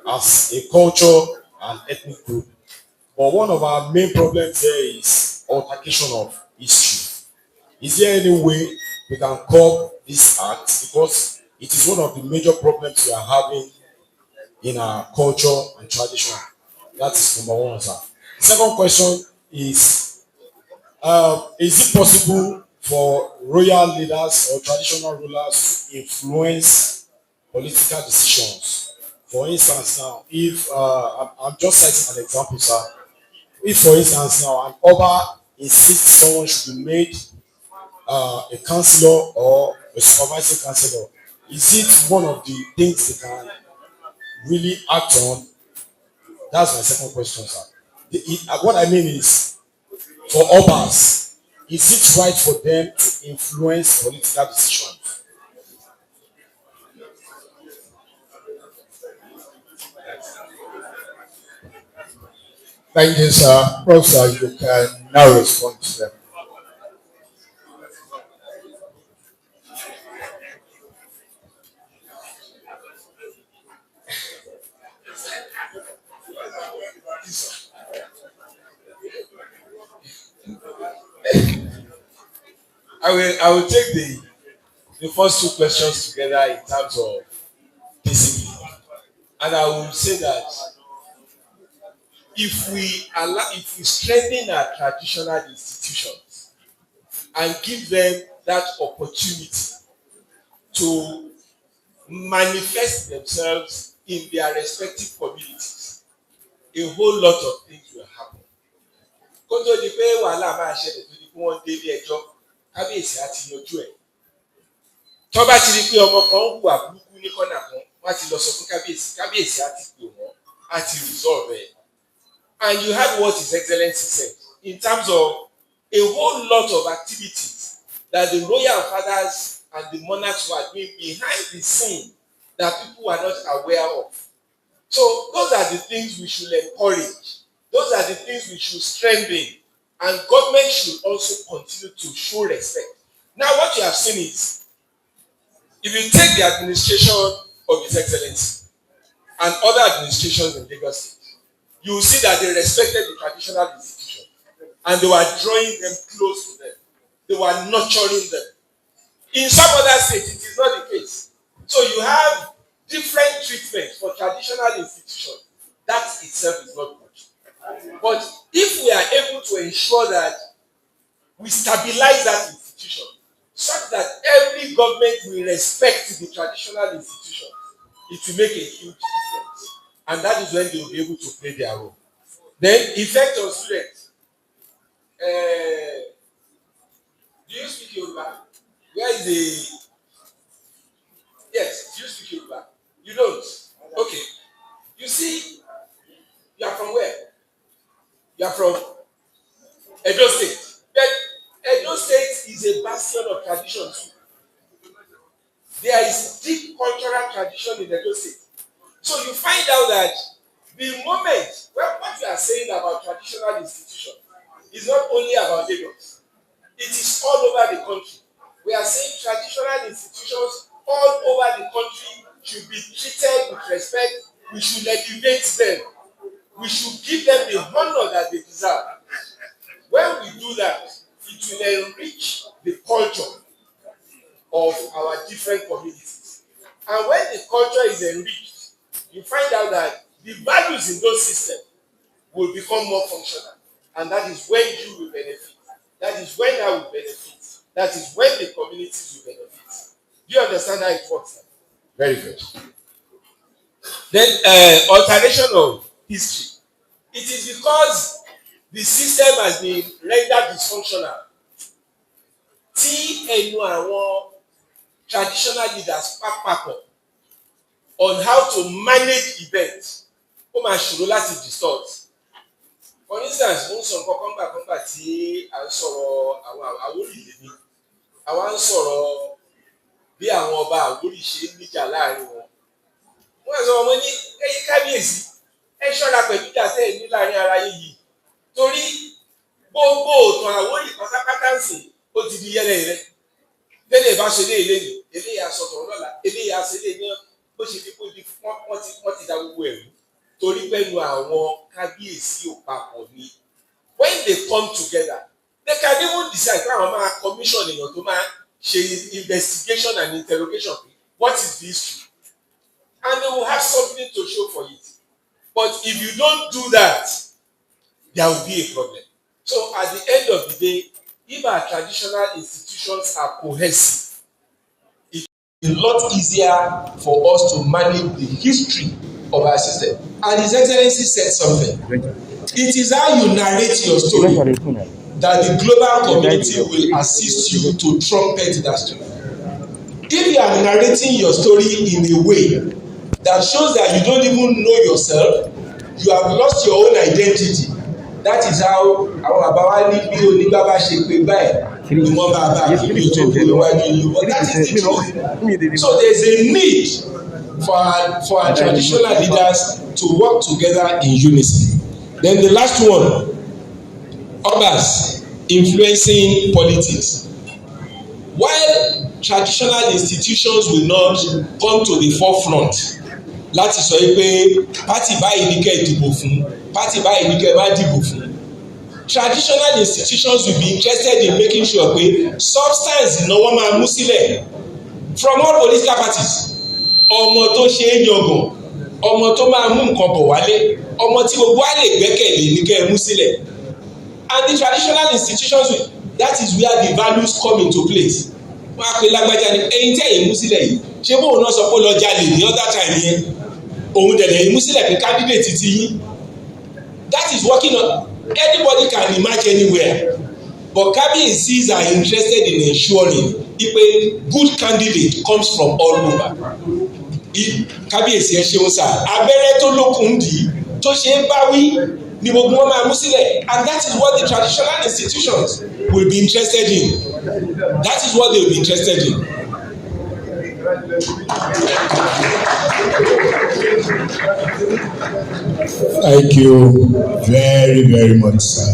S3: as a culture and ethnic group, but one of our main problems here is altercation of history. Is there any way we can curb this act, because it is one of the major problems we are having in our culture and tradition? That is number one, sir. The second question is it possible for royal leaders or traditional rulers to influence political decisions? For instance, now, if I'm just citing an example, sir. If, for instance, now an Oba insists someone should be made a councillor or a supervising councillor, is it one of the things they can really act on? That's my second question, sir. What I mean is, for Obas, is it right for them to influence political decisions? Thank you, sir. Prof, sir, you can now respond to them.
S5: I will take the first two questions together in terms of discipline. And I will say that if we strengthen our traditional institutions and give them that opportunity to manifest themselves in their respective communities, a whole lot of things will happen. Kó tó di pé wàhálà máa ṣẹlẹ̀ tó di pé wọ́n délé ẹjọ́, kábíyèsí á ti yanjú ẹ̀. Tó bá ti rí pé ọmọ kan ń hùwà burúkú ní kọ́nà kan, wọ́n á ti lọ sọ fún kábíyèsí á ti pè wọ́n, á ti resolve ẹ̀. And you heard what His Excellency said in terms of a whole lot of activities that the royal fathers and the monarchs were doing behind the scene that people are not aware of. So those are the things we should encourage. Those are the things we should strengthen. And government should also continue to show respect. Now what you have seen is, if you take the administration of His Excellency and other administrations in Lagos State, you will see that they respected the traditional institutions and they were drawing them close to them. They were nurturing them. In some other states, it is not the case. So you have different treatment achievement for traditional institutions, that itself is not good. But if we are able to ensure that we stabilize that institution such that every government will respect the traditional institution, it will make a huge difference. And that is when they will be able to play their role. Then, effect on students. Do you speak Yoruba? Where is the... Yes, do you speak Yoruba? You don't? Okay. You see, you are from where? You are from Edo State. But Edo State is a bastion of tradition too. There is deep cultural tradition in Edo State. So you find out that the moment, well, what we are saying about traditional institutions is not only about Lagos. It is all over the country. We are saying traditional institutions all over the country should be treated with respect. We should elevate them. We should give them the honor that they deserve. When we do that, it will enrich the culture of our different communities. And when the culture is enriched, you find out that the values in those systems will become more functional. And that is when you will benefit. That is when I will benefit. That is when the communities will benefit. Do you understand how it works? Very good. Then alteration of history. It is because the system has been rendered dysfunctional. Tí ẹnu àwọn traditional leaders pápákọ̀ on how to manage events, ó máa ṣòro láti distort. For instance, mo ń sọ nǹkan kan gbà tí à ń sọ̀rọ̀ àwọn Àwórì lè ní. Àwa ń sọ̀rọ̀ bí àwọn ọba Àwórì ṣe ń níjà láàrin wọn. Wọ́n sọ ọmọ ní ẹ̀yin kábíyèsí ẹ ṣọ́ra pẹ̀lú ìjà tẹ́ ẹ̀ ní láàrin ara yìí. Torí gbogbo òtún Àwórì pátápátá ń sìn ó ti di yẹ́lẹ̀yẹ́lẹ́. Tẹ́lẹ̀ bá ṣe léèlé ni, eléyà sọ̀tọ̀ lọ́la, eléyà ṣe lé ní bó ṣe fi kó di wọ́n ti da gbogbo ẹ̀rú. Torí pẹ̀lú àwọn kábíyèsí ò papọ̀ ni. When they come together, they can even decide pé àwọn máa commission èèyàn tó máa ṣe investigation and interrogation. What is the history? And they will have something to show for it. But if you don't do that, there will be a problem. So at the end of the day, if our traditional institutions are cohesive, it is a lot easier for us to manage the history of our system. And His Excellency said something. It is how you narrate your story that the global community will assist you to trumpet that story. If you are narrating your story in a way that shows that you don't even know yourself, you have lost your own identity. That is how àwọn bàbá wa ní bí onígbàgbà ṣe pé báyìí ni wọ́n bá bá kí bí tó kó iwájú ìlú. But that is the truth. So there is a need for our traditional leaders to work together in unison. Then the last one, Obas influencing politics. While traditional institutions will not come to the forefront láti sọ pé pátì báyìí ní kẹ́ dìbò fún, pátì báyìí ní kẹ́ má dìbò fún. Traditional institutions will be interested in making sure pé substance iná wọ́n máa mú sílẹ̀ from all political parties. Ọmọ tó ṣe é yangàn, ọmọ tó máa mú nǹkan bọ̀ wálé, ọmọ tí gbogbo á lè gbẹ́kẹ̀lé ní kẹ́ mú sílẹ̀. And the traditional institutions, that is where the values come into place. Wọ́n á pe lágbájá ní ẹyin tí ẹ̀yin mú sílẹ̀ yìí ṣé bóun náà sọ pé lọ jalè ní other time yẹn òun dẹ̀dẹ̀ yìí mú sílẹ̀ pé candidate ti yín. That is working on. Anybody can emerge anywhere, but Kabiyesi are interested in ensuring a good candidate comes from all over. Kabiyesi ẹ ṣeun sá abẹ́rẹ́ tó lókun dì í tó ṣe é bá wí ni gbogbo wọn máa mú sílẹ̀, and that is what the traditional institutions will be interested in. That is what they will be interested in.
S3: Thank you very, very much, sir.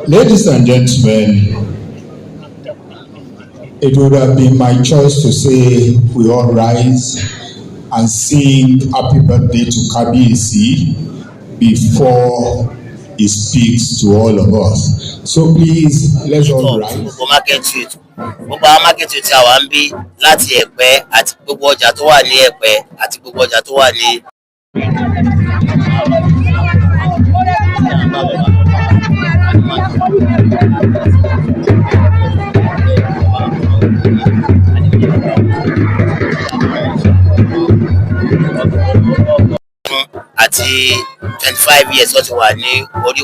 S3: Ladies and gentlemen, it would have been my choice to say we all rise and sing happy birthday to Kabiyesi before
S1: it speaks to all of us. So please, let's all rise.
S9: Gbogbo market street, gbogbo àwọn market street tí a wà ń bí láti Ẹ̀pẹ́ àti gbogbo ọjà tó wà ní Ẹ̀pẹ́ àti gbogbo ọjà tó wà ní. Àti 25 years wọ́n ti wà ní orí.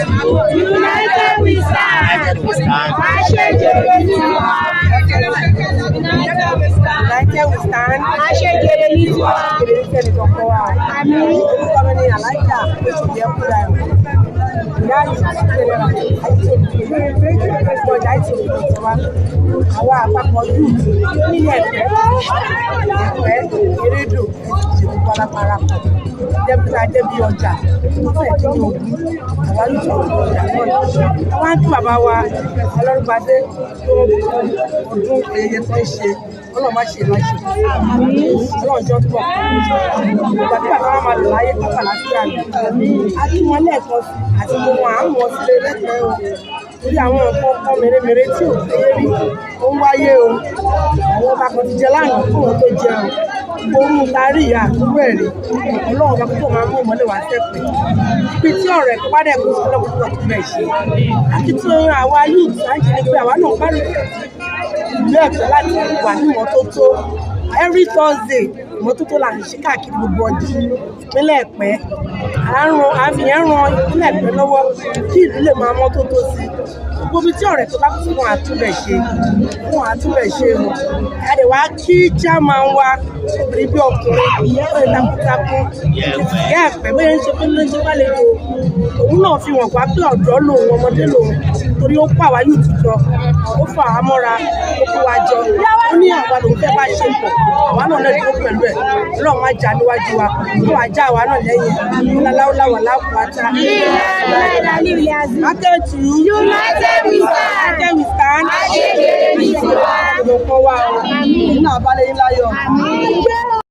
S10: United we stand.
S8: Àwọn àpapọ̀ yìí nílẹ̀ Ẹ̀pẹ́ erédò ìṣèlú parapọ̀ dẹ́bùtà débi ọjà tó fẹ́ dín ní ogún àwọn yìí tó ọjà náà. Àwọn àti bàbá wa Ọlọ́rungbadé tó ọdún ayẹyẹ tó ń ṣe ọlọ́mọ ṣe máa ṣe ọlọ́jọ́ tó pọ̀ ìgbà tí bàbá wa máa lò láyé tó kàlàfíà ní àti wọn lẹ́ẹ̀kan sí àti gbogbo àwọn sílé lẹ́pẹ́ o torí àwọn nǹkan kan mèremère tí ò fẹ́ rí ó ń wáyé o àwọn ọba kan ti jẹ lánàá fún òun tó jẹ o orú tarí ìyá àkúrò ẹ̀rí ọlọ́run ọba tó máa mú ìmọ́lẹ̀ wá sẹ́pẹ̀ ibi tí ọ̀rẹ́ tó bá dẹ̀ kó sí ọlọ́run tó tó bẹ̀ ṣe àti tí àwa yóò sáájì ni pé àwa náà bá rí ìlú Ẹ̀pẹ́ láti wà ní ìmọ́tótó every Thursday ìmọ́tótó là ń ṣe káàkiri gbogbo ọdún ìpínlẹ̀ Ẹ̀pẹ́ àfihàn ran ìpínlẹ̀ Ẹ̀pẹ́ lọ́wọ́ kí ìlú lè máa mọ́tótó sí gbogbo ibi tí ọ̀rẹ́ tó bá kú sí wọn àtúbẹ̀ ṣe wọn àdèwà kí chairman wa obìnrin bí ọkùnrin ó takuntakun ìyá Ẹ̀pẹ́ bóyá ń ṣe pé ló ń ṣe wálé o òun náà fi hàn wá pé ọ̀dọ́ lòun ọmọdé lòun torí ó pa wá yóò tutọ́ ó fà á mọ́ra ó kó wa jọ ó ní àwa lòun fẹ́ bá ṣe pọ̀ àwa náà lè dúró pẹ̀lú ẹ̀ ọlọ́run á jà níwájú wa ó wàá já àwa náà lẹ́yìn láláwọ̀ lápáta. Mákẹ́tù United we stand. Àṣejèrè ní tiwa. Ìgbòkan wa o. Nínú àbálẹ̀ yín láyọ̀.